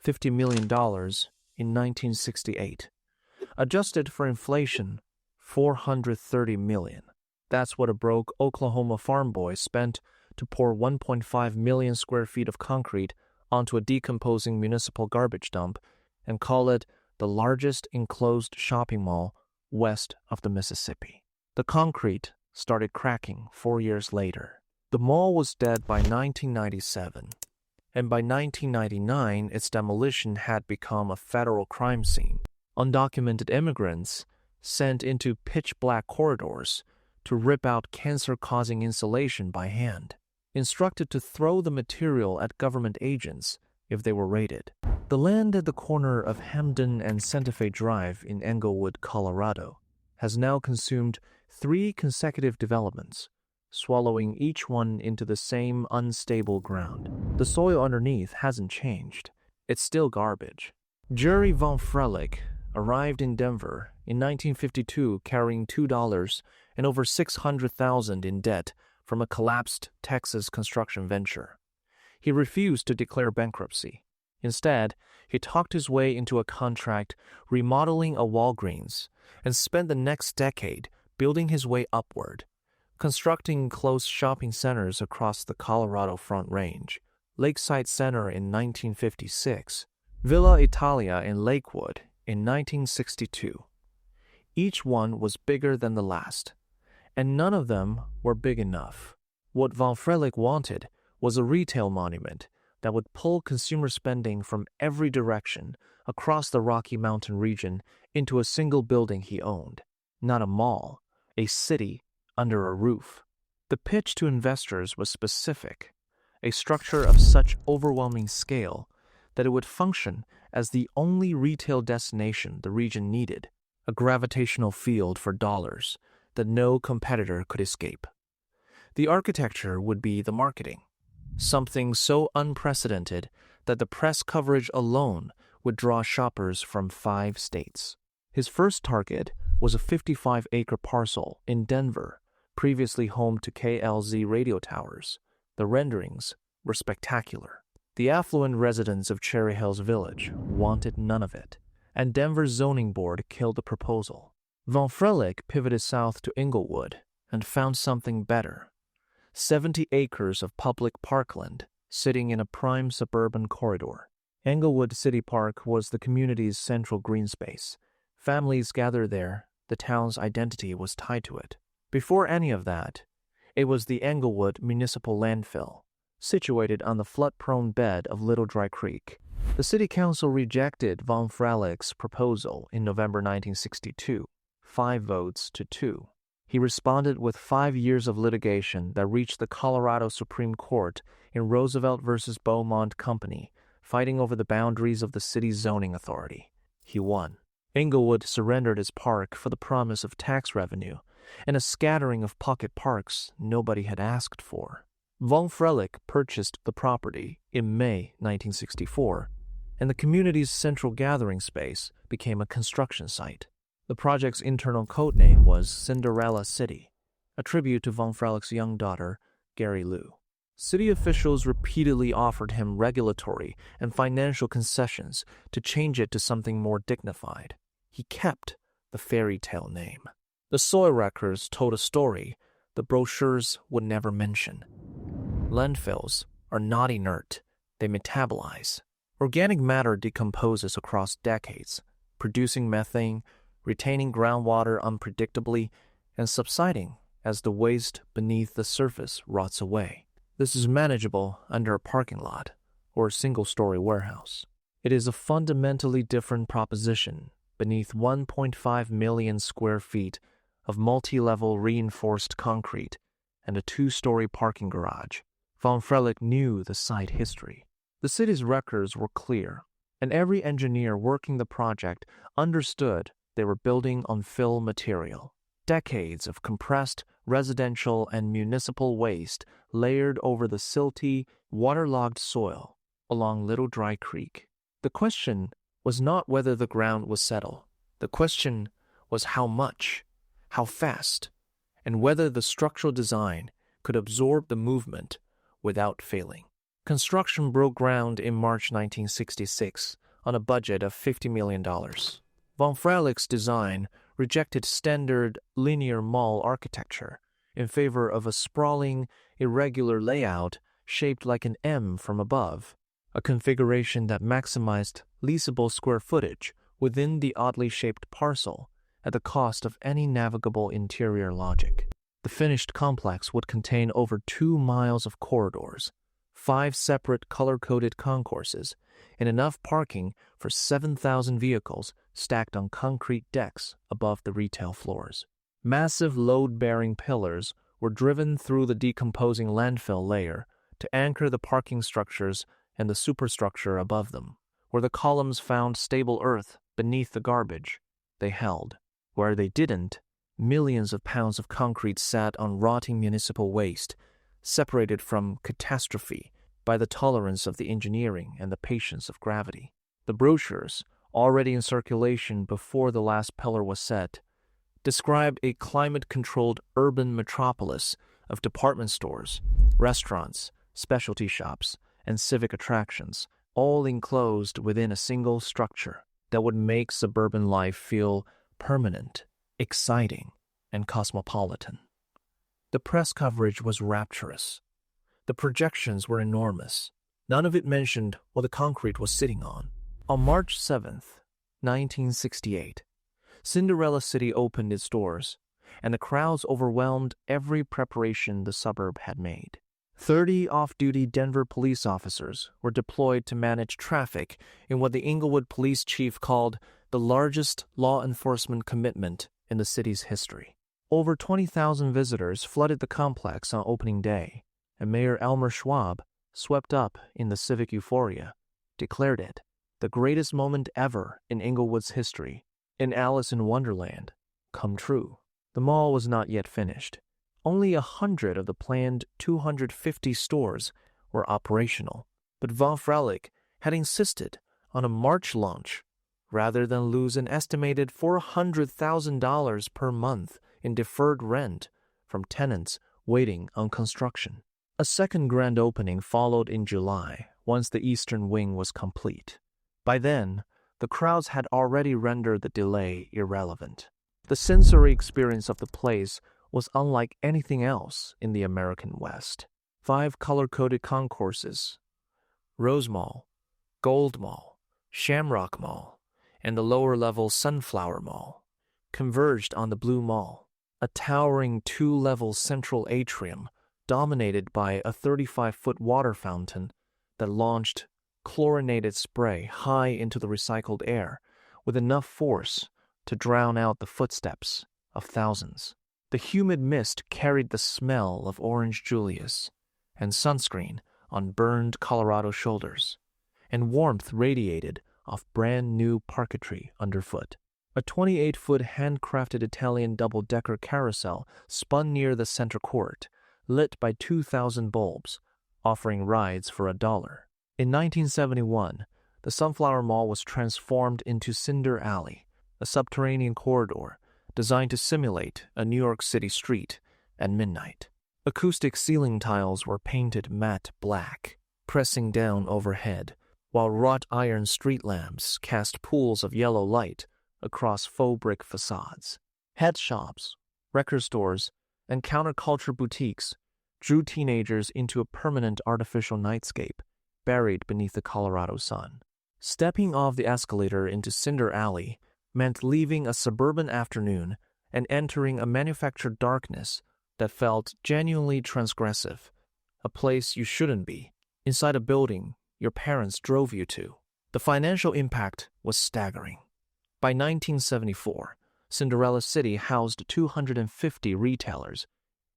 $50 million in 1968. Adjusted for inflation, $430 million. That's what a broke Oklahoma farm boy spent to pour 1.5 million square feet of concrete onto a decomposing municipal garbage dump and call it the largest enclosed shopping mall west of the Mississippi. The concrete started cracking 4 years later. The mall was dead by 1997, and by 1999 its demolition had become a federal crime scene. Undocumented immigrants sent into pitch-black corridors to rip out cancer-causing insulation by hand, instructed to throw the material at government agents if they were raided. The land at the corner of Hamden and Santa Fe Drive in Englewood, Colorado, has now consumed 3 consecutive developments, swallowing each one into the same unstable ground. The soil underneath hasn't changed. It's still garbage. Jerry Von Frelick arrived in Denver in 1952 carrying $2 and over $600,000 in debt from a collapsed Texas construction venture. He refused to declare bankruptcy. Instead, he talked his way into a contract remodeling a Walgreens and spent the next decade building his way upward, constructing close shopping centers across the Colorado Front Range, Lakeside Center in 1956, Villa Italia in Lakewood in 1962. Each one was bigger than the last, and none of them were big enough. What Von Frelick wanted was a retail monument that would pull consumer spending from every direction across the Rocky Mountain region into a single building he owned. Not a mall, a city under a roof. The pitch to investors was specific, a structure of such overwhelming scale that it would function as the only retail destination the region needed, a gravitational field for dollars that no competitor could escape. The architecture would be the marketing, something so unprecedented that the press coverage alone would draw shoppers from 5 states. His first target was a 55-acre parcel in Denver, previously home to KLZ radio towers. The renderings were spectacular. The affluent residents of Cherry Hills Village wanted none of it, and Denver's zoning board killed the proposal. Von Frelick pivoted south to Englewood and found something better. 70 acres of public parkland sitting in a prime suburban corridor. Englewood City Park was the community's central green space. Families gathered there. The town's identity was tied to it. Before any of that, it was the Englewood municipal landfill, situated on the flood-prone bed of Little Dry Creek. The city council rejected Von Frelick's proposal in November 1962, 5 votes to 2. He responded with 5 years of litigation that reached the Colorado Supreme Court in Roosevelt versus Beaumont Company, fighting over the boundaries of the city's zoning authority. He won. Englewood surrendered its park for the promise of tax revenue and a scattering of pocket parks nobody had asked for. Von Frelick purchased the property in May 1964, and the community's central gathering space became a construction site. The project's internal codename was Cinderella City, a tribute to Von Frelick's young daughter, Gary Lou. City officials repeatedly offered him regulatory and financial concessions to change it to something more dignified. He kept the fairy tale name. The soil records told a story the brochures would never mention. Landfills are not inert. They metabolize. Organic matter decomposes across decades, producing methane, retaining groundwater unpredictably, and subsiding as the waste beneath the surface rots away. This is manageable under a parking lot or a single-story warehouse. It is a fundamentally different proposition beneath 1.5 million square feet of multi-level reinforced concrete and a 2-story parking garage. Von Frelick knew the site history. The city's records were clear, and every engineer working the project understood they were building on fill material. Decades of compressed residential and municipal waste layered over the silty, waterlogged soil along Little Dry Creek. The question was not whether the ground was settled. The question was how much, how fast, and whether the structural design could absorb the movement without failing. Construction broke ground in March 1966 on a budget of $50 million. Von Frelick's design rejected standard linear mall architecture in favor of a sprawling, irregular layout shaped like an M from above, a configuration that maximized leasable square footage within the oddly shaped parcel at the cost of any navigable interior logic. The finished complex would contain over 2 miles of corridors, 5 separate color-coded concourses, and enough parking for 7,000 vehicles stacked on concrete decks above the retail floors. Massive load-bearing pillars were driven through the decomposing landfill layer to anchor the parking structures and the superstructure above them. Where the columns found stable earth beneath the garbage, they held. Where they didn't, millions of pounds of concrete sat on rotting municipal waste, separated from catastrophe by the tolerance of the engineering and the patience of gravity. The brochures, already in circulation before the last pillar was set, described a climate-controlled urban metropolis of department stores, restaurants, specialty shops, and civic attractions, all enclosed within a single structure that would make suburban life feel permanent, exciting, and cosmopolitan. The press coverage was rapturous. The projections were enormous. None of it mentioned what the concrete was sitting on. On March 7th, 1968, Cinderella City opened its doors, and the crowds overwhelmed every preparation the suburb had made. 30 off-duty Denver police officers were deployed to manage traffic in what the Englewood police chief called the largest law enforcement commitment in the city's history. Over 20,000 visitors flooded the complex on opening day, and Mayor Elmer Schwab, swept up in the civic euphoria, declared it the greatest moment ever in Englewood's history, in Alice in Wonderland, come true. The mall was not yet finished. Only 100 of the planned 250 stores were operational, but Von Frelick had insisted on a March launch rather than lose an estimated $400,000 per month in deferred rent from tenants waiting on construction. A second grand opening followed in July once the eastern wing was complete. By then, the crowds had already rendered the delay irrelevant. The sensory experience of the place was unlike anything else in the American West. 5 color-coded concourses, Rose Mall, Gold Mall, Shamrock Mall, and the lower-level Sunflower Mall, converged on the Blue Mall, a towering 2-level central atrium dominated by a 35-foot water fountain that launched chlorinated spray high into the recycled air with enough force to drown out the footsteps of thousands. The humid mist carried the smell of orange Julius and sunscreen on burned Colorado shoulders, and warmth radiated off brand-new parquetry underfoot. A 28-foot handcrafted Italian double-decker carousel spun near the center court, lit by 2,000 bulbs, offering rides for $1. In 1971, the Sunflower Mall was transformed into Cinder Alley, a subterranean corridor designed to simulate a New York City street at midnight. Acoustic ceiling tiles were painted matte black, pressing down overhead, while wrought iron street lamps cast pools of yellow light across faux brick facades. Head shops, record stores, and counterculture boutiques drew teenagers into a permanent artificial nightscape buried beneath the Colorado sun. Stepping off the escalator into Cinder Alley meant leaving a suburban afternoon and entering a manufactured darkness that felt genuinely transgressive, a place you shouldn't be, inside a building your parents drove you to. The financial impact was staggering. By 1974, Cinderella City housed 250 retailers,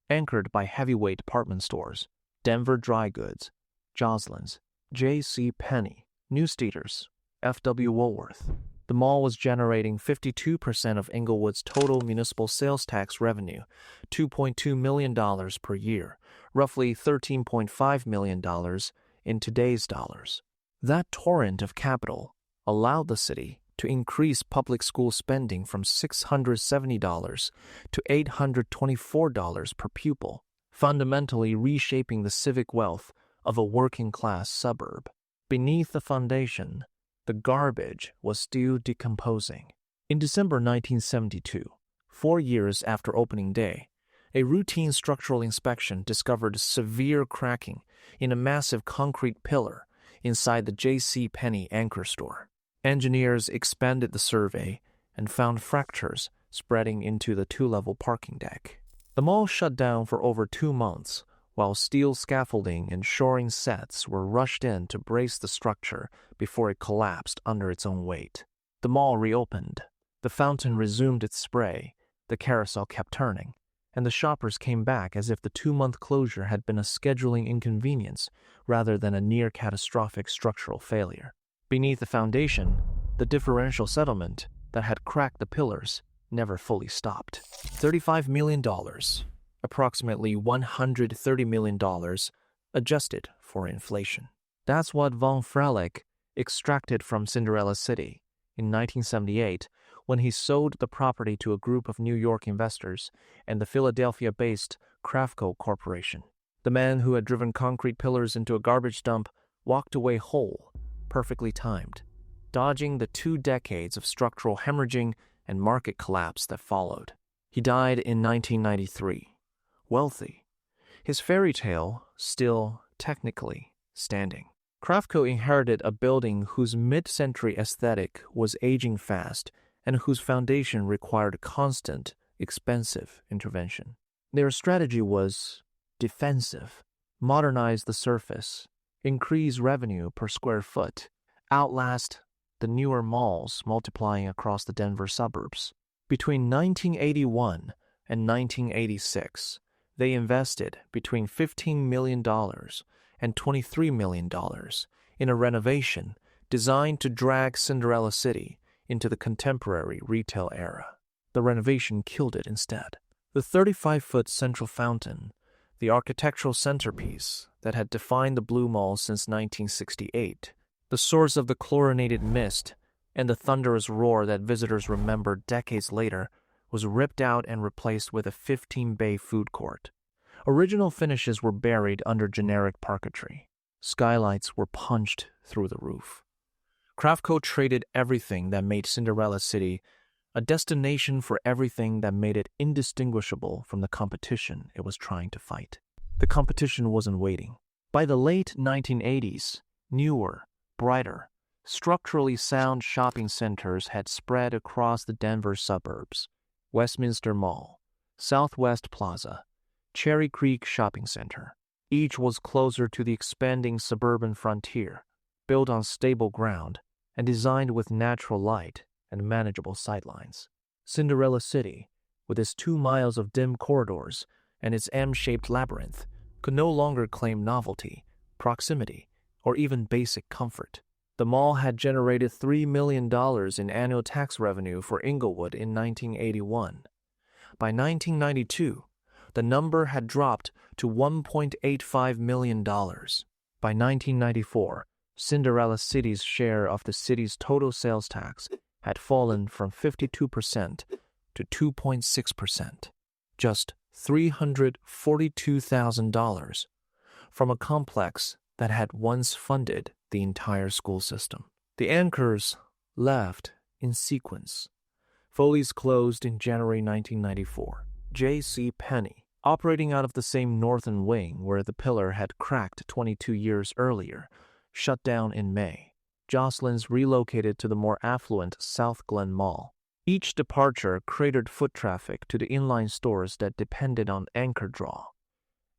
anchored by heavyweight department stores, Denver Dry Goods, Joslin's, J.C. Penney, Newsteaders, F.W. Woolworth. The mall was generating 52% of Englewood's total municipal sales tax revenue, $2.2 million per year, roughly $13.5 million in today's dollars. That torrent of capital allowed the city to increase public school spending from $670 to $824 per pupil, fundamentally reshaping the civic wealth of a working-class suburb. Beneath the foundation, the garbage was still decomposing. In December 1972, 4 years after opening day, a routine structural inspection discovered severe cracking in a massive concrete pillar inside the J.C. Penney anchor store. Engineers expanded the survey and found fractures spreading into the 2-level parking deck. The mall shut down for over 2 months, while steel scaffolding and shoring sets were rushed in to brace the structure before it collapsed under its own weight. The mall reopened. The fountain resumed its spray, the carousel kept turning, and the shoppers came back as if the 2-month closure had been a scheduling inconvenience rather than a near-catastrophic structural failure. Beneath the foundation, the differential settlement that had cracked the pillars never fully stopped. $35 million, approximately $130 million, adjusted for inflation. That's what von Frelick extracted from Cinderella City in 1978 when he sold the property to a group of New York investors and the Philadelphia-based Craftco Corporation. The man who had driven concrete pillars into a garbage dump walked away whole, perfectly timed, dodging the 2 decades of structural hemorrhaging and market collapse that followed. He died in 1993, wealthy, his fairy tale still technically standing. Craftco inherited a building whose mid-century aesthetic was aging fast and whose foundation required constant, expensive intervention. Their strategy was defensive: modernize the surface, increase revenue per square foot, outlast the newer malls multiplying across the Denver suburbs. Between 1981 and 1986, they invested between $15 million and $23 million in a renovation designed to drag Cinderella City into the contemporary retail era. The renovation killed it instead. The 35-foot central fountain, the architectural centerpiece that had defined the Blue Mall since 1968, the source of the chlorinated mist and the thunderous roar that visitors remembered decades later, was ripped out and replaced with a 15-bay food court. Original finishes were buried under generic parquetry. Skylights were punched through the roof. Craftco traded everything that made Cinderella City a destination for everything that made it indistinguishable from the competition it was trying to fight. The competition wasn't waiting. By the late 1980s, newer, brighter, structurally sound shopping centers had spread across the Denver suburbs. Westminster Mall, Southwest Plaza, Cherry Creek Shopping Center. Each was closer to the expanding suburban frontier, built on stable ground and designed with natural light and manageable sightlines. Cinderella City, with its 2 miles of dim corridors and its M-shaped labyrinth, could no longer claim novelty, proximity, or even basic comfort. The mall had generated $3 million in annual tax revenue for Englewood in 1981. By 1992, the number had dropped to $1.85 million. By 1994, Cinderella City's share of the city's total sales tax had fallen from 52% to 2.6%, just $342,000 from a complex that had once funded the entire school system. The anchors left in sequence. Foley's closed in January 1994. J.C. Penney, operating out of the same northern wing where the pillar had cracked 22 years earlier, shut down in May. Jocelyn's relocated to the more affluent South Glen Mall. Each departure cratered foot traffic to the inline stores that depended on anchor draw,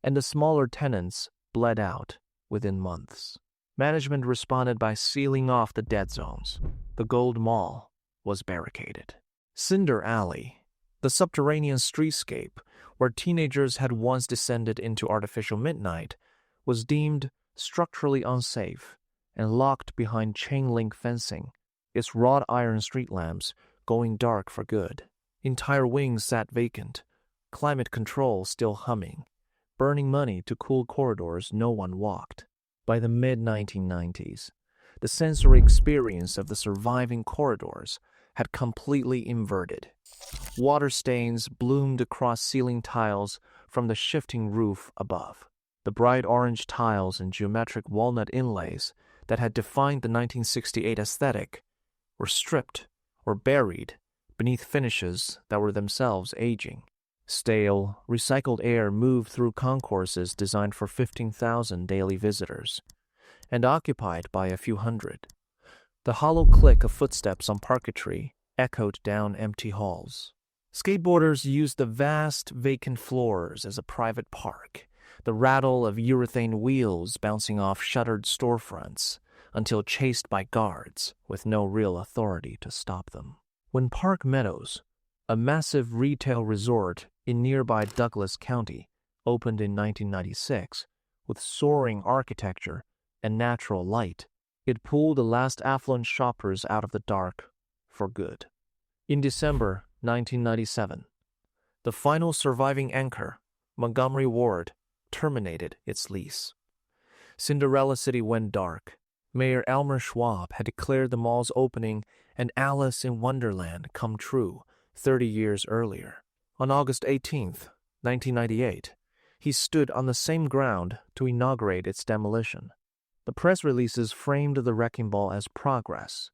and the smaller tenants bled out within months. Management responded by sealing off the dead zones. The Gold Mall was barricaded. Cinder Alley, the subterranean streetscape where teenagers had once descended into artificial midnight, was deemed structurally unsafe and locked behind chain-link fencing, its wrought iron street lamps going dark for good. Entire wings sat vacant, climate control still humming, burning money to cool corridors no one walked. By the mid-1990s, the sensory experience of the surviving corridors had completely inverted. Water stains bloomed across ceiling tiles from the shifting roof above. The bright orange tiles and geometric walnut inlays that had defined the 1968 aesthetic were stripped or buried beneath finishes that were themselves aging. Stale, recycled air moved through concourses designed for 15,000 daily visitors and occupied by a few hundred. The hollow click of footsteps on parquetry echoed down empty halls. Skateboarders used the vast, vacant floors as a private park, the rattle of urethane wheels bouncing off shuttered storefronts until chased by guards with no real authority to stop them. When Park Meadows, a massive retail resort in nearby Douglas County, opened in 1996 with soaring architecture and natural light, it pulled the last affluent shoppers out of the dark for good. In December 1997, the final surviving anchor, Montgomery Ward, terminated its lease. Cinderella City went dark. Mayor Elmer Schwab had declared the mall's opening an Alice in Wonderland come true 30 years earlier. On August 18, 1998, he stood on the same ground to inaugurate its demolition. The press releases framed the wrecking ball as progress,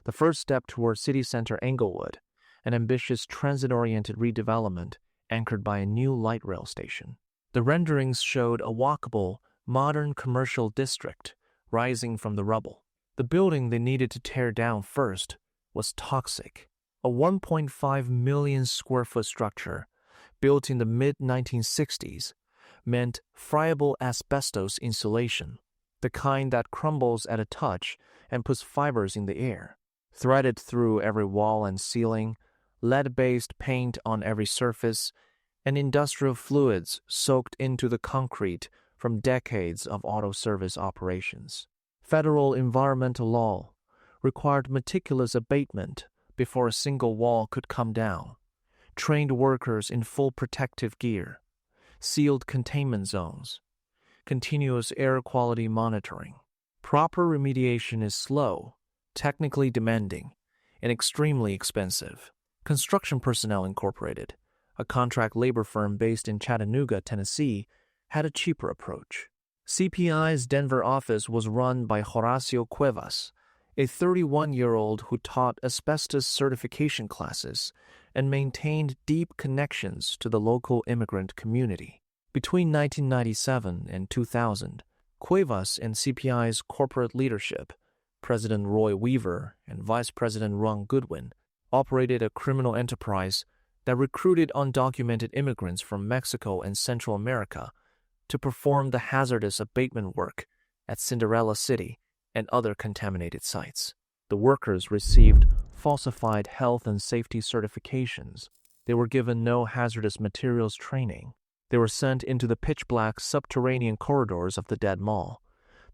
the first step toward city center Englewood, an ambitious transit-oriented redevelopment anchored by a new light rail station. The renderings showed a walkable, modern commercial district rising from the rubble. The building they needed to tear down first was toxic, a 1.5 million square foot structure built in the mid-1960s meant friable asbestos insulation, the kind that crumbles at a touch and puts fibers in the air. Threaded through every wall and ceiling, lead-based paint on every surface, and industrial fluids soaked into the concrete from decades of auto service operations. Federal environmental law required meticulous abatement before a single wall could come down, trained workers in full protective gear, sealed containment zones, continuous air quality monitoring. Proper remediation is slow, technically demanding, and extremely expensive. Construction Personnel Incorporated, a contract labor firm based in Chattanooga, Tennessee, had a cheaper approach. CPI's Denver office was run by Horacio Cuevas, a 31-year-old who taught asbestos certification classes and maintained deep connections to the local immigrant community. Between 1997 and 2000, Cuevas and CPI's corporate leadership, President Roy Weaver and Vice President Ron Goodwin, operated a criminal enterprise that recruited undocumented immigrants from Mexico and Central America to perform the hazardous abatement work at Cinderella City and other contaminated sites. The workers received falsified health and safety certifications. They were given no hazardous materials training. They were sent into the pitch-black subterranean corridors of the dead mall,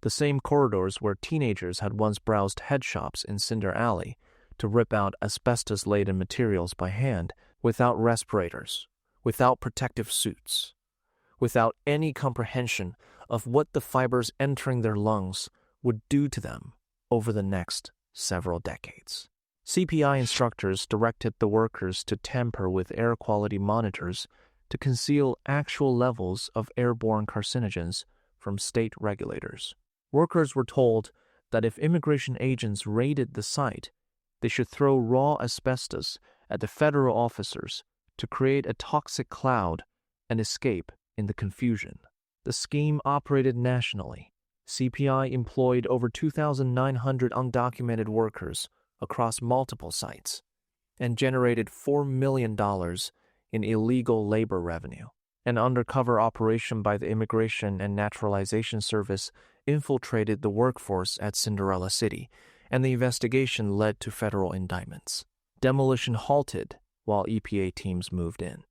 the same corridors where teenagers had once browsed head shops in Cinder Alley to rip out asbestos-laden materials by hand without respirators, without protective suits, without any comprehension of what the fibers entering their lungs would do to them over the next several decades. CPI instructors directed the workers to tamper with air quality monitors to conceal actual levels of airborne carcinogens from state regulators. Workers were told that if immigration agents raided the site, they should throw raw asbestos at the federal officers to create a toxic cloud and escape in the confusion. The scheme operated nationally. CPI employed over 2,900 undocumented workers across multiple sites and generated $4 million in illegal labor revenue. An undercover operation by the Immigration and Naturalization Service infiltrated the workforce at Cinderella City, and the investigation led to federal indictments. Demolition halted while EPA teams moved in.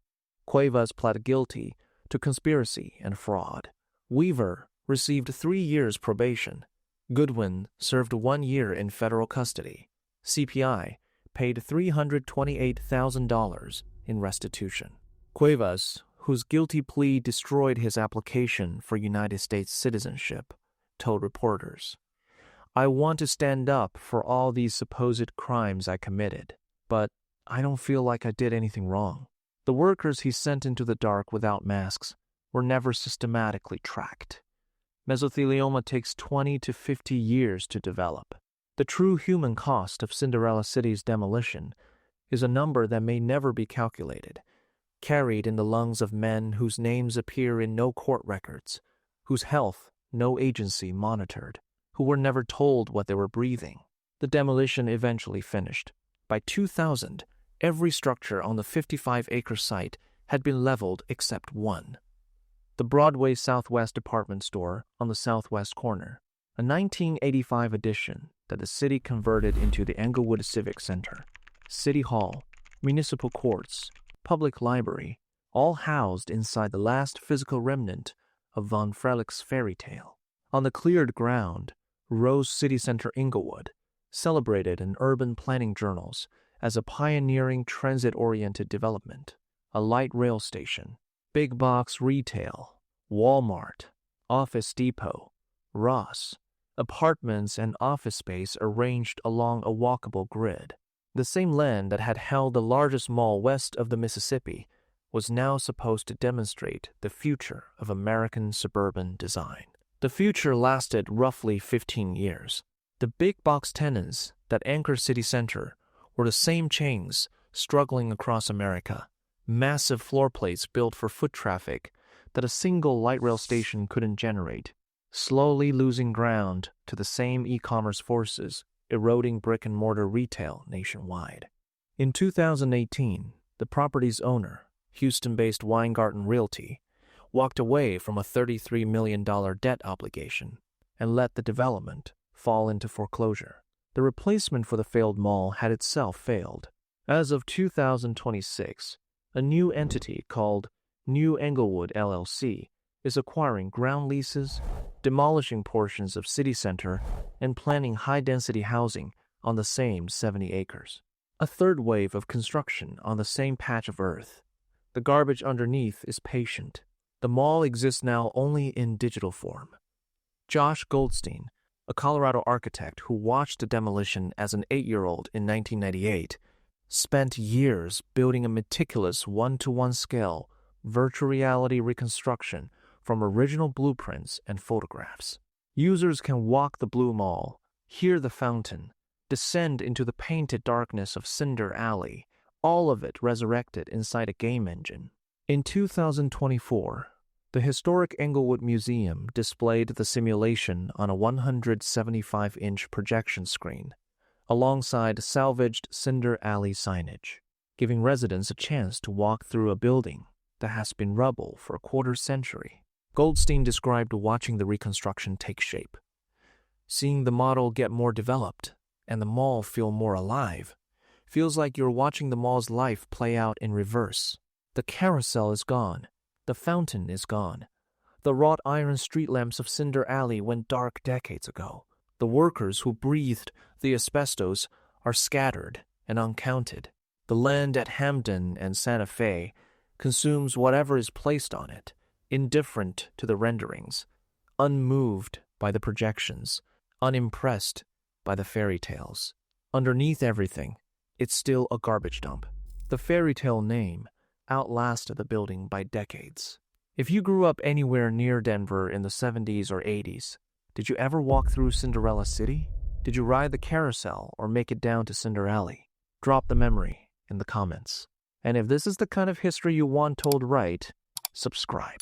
Cuevas pled guilty to conspiracy and fraud. Weaver received 3 years probation. Goodwin served 1 year in federal custody. CPI paid $328,000 in restitution. Cuevas, whose guilty plea destroyed his application for United States citizenship, told reporters, "I want to stand up for all these supposed crimes I committed, but I don't feel like I did anything wrong." The workers he sent into the dark without masks were never systematically tracked. Mesothelioma takes 20 to 50 years to develop. The true human cost of Cinderella City's demolition is a number that may never be calculated, carried in the lungs of men whose names appear in no court records, whose health no agency monitored, who were never told what they were breathing. The demolition eventually finished. By 2000, every structure on the 55-acre site had been leveled except one. The Broadway Southwest department store on the southwest corner, a 1985 addition that the city converted into the Englewood Civic Center, City Hall, municipal courts, public library, all housed inside the last physical remnant of Von Frelick's fairy tale. On the cleared ground, rose City Center Englewood, celebrated in urban planning journals as a pioneering transit-oriented development, a light rail station, big box retail, Walmart, Office Depot, Ross, apartments and office space arranged along a walkable grid. The same land that had held the largest mall west of the Mississippi was now supposed to demonstrate the future of American suburban design. The future lasted roughly 15 years. The big box tenants that anchor City Center were the same chains struggling across America, massive floor plates built for foot traffic that a single light rail station couldn't generate, slowly losing ground to the same e-commerce forces eroding brick-and-mortar retail nationwide. In 2018, the property's owner, Houston-based Weingarten Realty, walked away from a $33 million debt obligation and let the development fall into foreclosure. The replacement for the failed mall had itself failed. As of 2026, a new entity called New Englewood LLC is acquiring ground leases, demolishing portions of City Center, and planning high-density housing on the same 70 acres. A third wave of construction on the same patch of earth. The garbage underneath is patient. The mall exists now only in digital form. Josh Goldstein, a Colorado architect who watched the demolition as an 8-year-old in 1998, spent years building a meticulous 1-to-1 scale virtual reality reconstruction from original blueprints and photographs. Users can walk the Blue Mall, hear the fountain, descend into the painted darkness of Cinder Alley, all of it resurrected inside a game engine. In 2024, the historic Englewood Museum displayed the simulation on a 175-inch projection screen, alongside salvaged Cinder Alley signage, giving residents a chance to walk through a building that has been rubble for a quarter-century. Goldstein described watching the reconstruction take shape. Seeing the model get more developed and the mall feel more alive feels like you're watching the mall's life play out in reverse. The carousel is gone. The fountain is gone. The wrought iron street lamps of Cinder Alley went dark decades ago. The workers who breathed the asbestos are scattered and uncounted. The land at Hamden and Santa Fe consumes whatever is placed on it, indifferent to the renderings, unmoved by the projections, unimpressed by the fairy tales. Underneath everything, it's still a garbage dump. The fairy tale name outlasted the building by decades. If you grew up anywhere near Denver in the 70s or 80s, did you ever walk through Cinderella City? Did you ride the carousel or make it down to Cinder Alley? Drop the memory in the comments. And if this is the kind of history you want told right, subscribe.